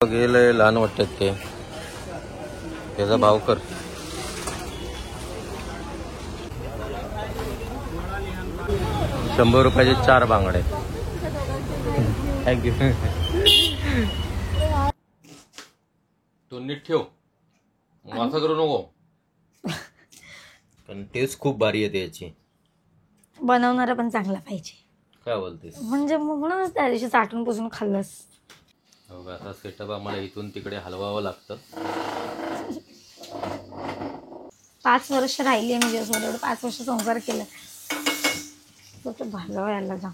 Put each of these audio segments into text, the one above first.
गेले लहान वाटतात ते, त्याचा भाव कर. ₹100 4 बांगडे. थँक्यू. तो नीट ठेव, असं करू नको. पण टेस्ट खूप भारी येते याची. बनवणारा पण चांगला पाहिजे. काय बोलतेस? म्हणजे म्हणूनच त्या दिवशी चाटून पुसून खाल्लंस. हो, असा सेटअप आम्हाला इथून तिकडे हलवावं लागतं. 5 वर्ष राहिली मी तुझ्यासोबत, 5 वर्ष संसार केला. तर भालं यायला जा.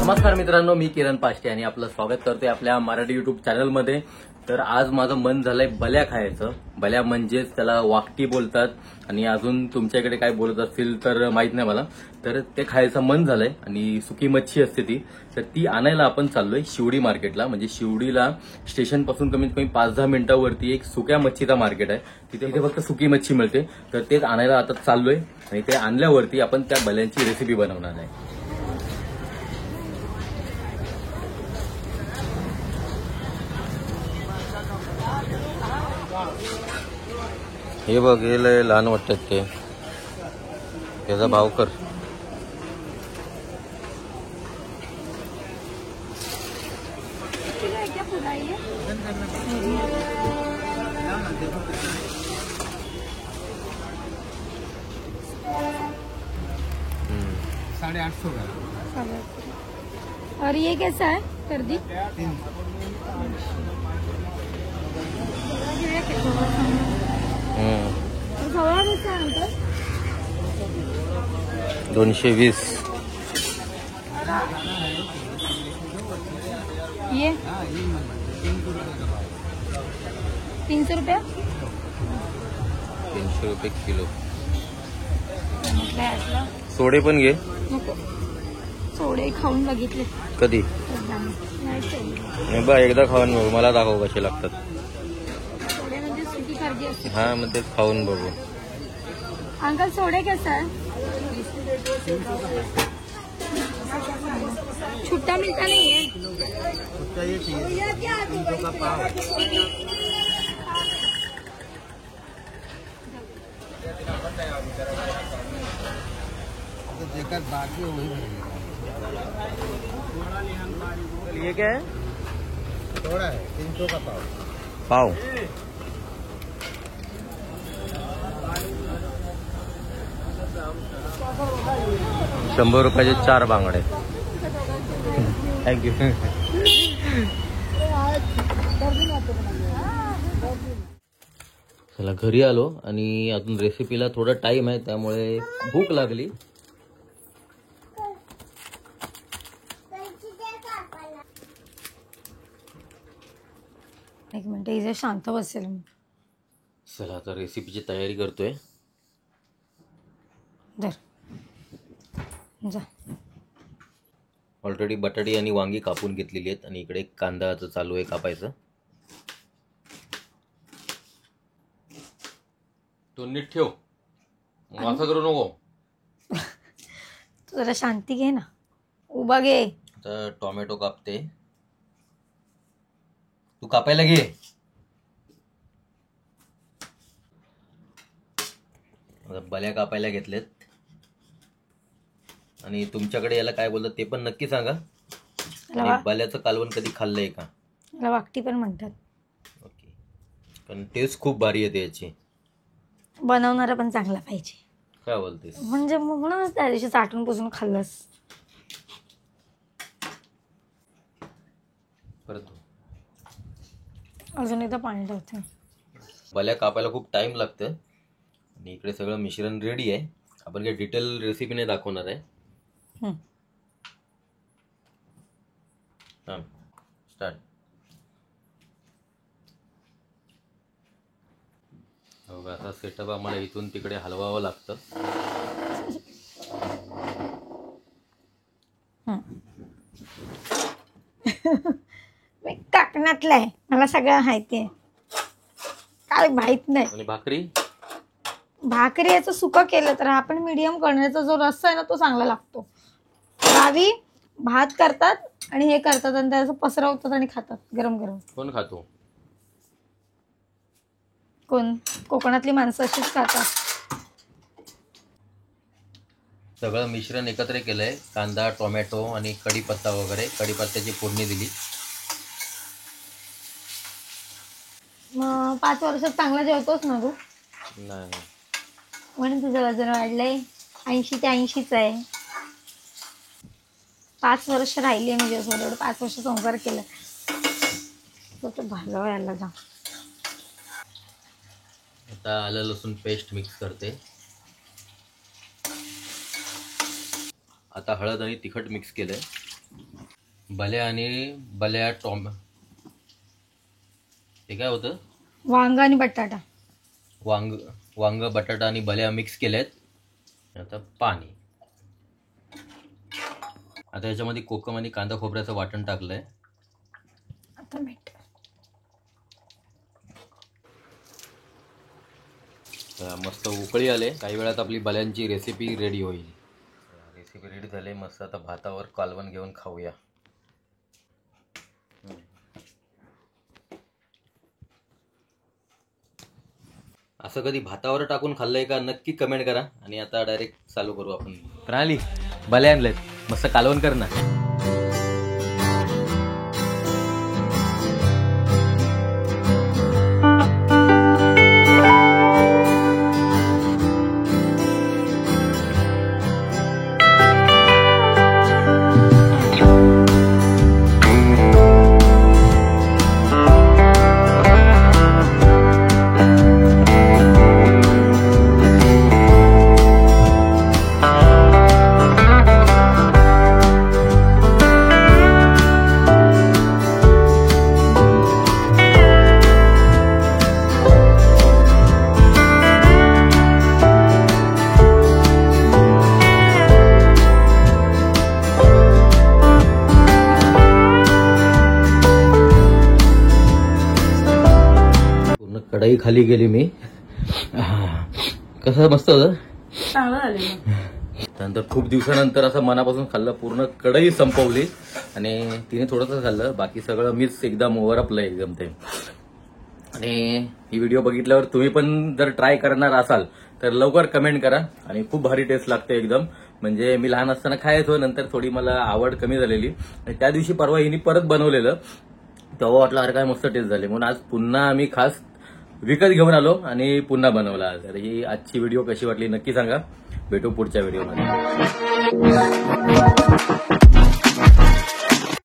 नमस्कार मित्रांनो, मी किरण पाष्टे आणि आपलं स्वागत करतोय आपल्या मराठी युट्यूब चॅनलमध्ये. तर आज माझं मन झालंय बल्या खायचं. बल्या म्हणजेच त्याला वाकटी बोलतात आणि अजून तुमच्याकडे काय बोलत असतील तर माहित नाही मला. तर ते खायचं मन झालंय आणि सुकी मच्छी असते ती, तर ती आणायला आपण चाललोय शिवडी मार्केटला. म्हणजे शिवडीला स्टेशन पासून कमीत कमी 5-10 मिनिटांवरती एक सुक्या मच्छीचा मार्केट आहे. तिथे फक्त सुकी मच्छी मिळते. तर तेच आणायला आता चाललोय आणि ते आणल्यावरती आपण त्या बल्यांची रेसिपी बनवणार आहे. हे बघ, हे लय लहान वाटतात ते, त्याचा भाव कर. $850 और ये कैसा है कर दी? 220. ये 300 रुपया. 300 रुपये किलो. म्हटलं सोडे पण घे. नको, सोडे खाऊन बघितले कधी? नाही बा, एकदा खाऊन बघू, मला दाखव कसे लागतात. सोडे म्हणजे सुकी खर्जी असते. हा, मग तेच खाऊन बघू. अंकल सोडे कैसा है? छुट्टा मिलता नहीं है. जेकर बाकी वही ये क्या है? थोड़ा है 300 का पाव. पाव. ₹100 4 बांगडे. थँक्यू. चला, घरी आलो आणि अजून रेसिपीला थोडा टाइम आहे, त्यामुळे भूक लागली. एक मिनिट, इथे शांत बसेल मी. चला, आता रेसिपीची तयारी करतोय. धर जा. ऑलरेडी बटाटी आणि वांगी कापून घेतलेली आहेत आणि इकडे कांदा आता चालू आहे कापायचं. तो नीट ठेव, असं करू नको. तू जरा शांती घे ना, उभा घे. आता टोमॅटो कापते. तू कापायला घे. आता बल्या कापायला घेतलेत. आणि तुमच्याकडे याला काय बोलतात ते पण नक्की सांगा. आणि बल्याचं कालवण कधी खाल्लंय का? याला वाकटी पण म्हणतात. ओके. पण टेस्ट खूप भारी येते याची. बनवणारा पण चांगला पाहिजे. काय बोलतेस? म्हणजे म्हणूनच त्या दिवशी चाटून पुसून खाल्लंस. परत अजून एकदा पाणी ठेवते. बल्या कापायला खूप टाइम लागतं आणि इकडे सगळं मिश्रण रेडी आहे. आपण काही डिटेल रेसिपी नाही दाखवणार आहे. स्टार्ट. हो, असा सेटअप आम्हाला इथून तिकडे हलवावं लागतं. मी काकणातला आहे, मला सगळं माहिती आहे. काय माहित नाही. आणि भाकरी भाकरी याचं सुकं केलं तर आपण मीडियम करण्याचा जो रस्सा आहे ना तो चांगला लागतो. गावी भात करतात आणि हे करतात आणि त्याचं पसरवतात आणि खातात गरम गरम. कोण खातो? कोण? कोकणातली माणसं अशीच खातात. सगळं मिश्रण एकत्र केलंय. कांदा, टोमॅटो आणि कढीपत्ता वगैरे. कढीपत्त्याची फोडणी दिली. मग 5 वर्षात चांगला जेवतोस ना तू? नाही, म्हणून तुझं वजन वाढलंय. 80 ते 80च आहे. 5 वर्ष राहिली मी तुझ्यासोबत. 5 वर्ष संसार केला. तुझं भलं व्हायला जा. आता आलं लसूण पेस्ट मिक्स करते. आता हळद आणि तिखट मिक्स केलंय. बल्या हे काय होतं? वांग आणि बटाटा. वांग, बटाटा आणि बल्या मिक्स केल्यात. आता पाणी. आता याच्यामध्ये कोकम आणि कांदा खोबऱ्याचं वाटण टाकलंय. आता मीठ. मस्त उकळी आले. काही वेळात आपली बल्यांची रेसिपी रेडी होईल. रेसिपी रेडी झाली. मस्त आता भातावर कालवण घेऊन खाऊया. असं कधी भातावर टाकून खाल्लंय का? नक्की कमेंट करा. आणि आता डायरेक्ट चालू करू आपण. प्रणाली, बल्या आणलेत. मस्त कालवण कर ना. कढई खाली गेली मी. कसं मस्त होतं. चांगलं झालं. त्यानंतर खूप दिवसानंतर असं मनापासून खाल्लं. पूर्ण कढई संपवली आणि तिने थोडंसं खाल्लं. बाकी सगळं मीच एकदम ओव्हरअपलं एकदम ते. आणि ही व्हिडिओ बघितल्यावर तुम्ही पण जर ट्राय करणार असाल तर लवकर कमेंट करा. आणि खूप भारी टेस्ट लागते एकदम. म्हणजे मी लहान असताना खायचो. नंतर थोडी मला आवड कमी झालेली. आणि त्या दिवशी परवा हिने परत बनवलेलं. तेव्हा वाटलं अरे काय मस्त टेस्ट झाली. म्हणून आज पुन्हा आम्ही खास विकत घेऊन आलो आणि पुन्हा बनवला. तर ही आजची व्हिडिओ कशी वाटली नक्की सांगा. भेटू पुढच्या व्हिडिओमध्ये.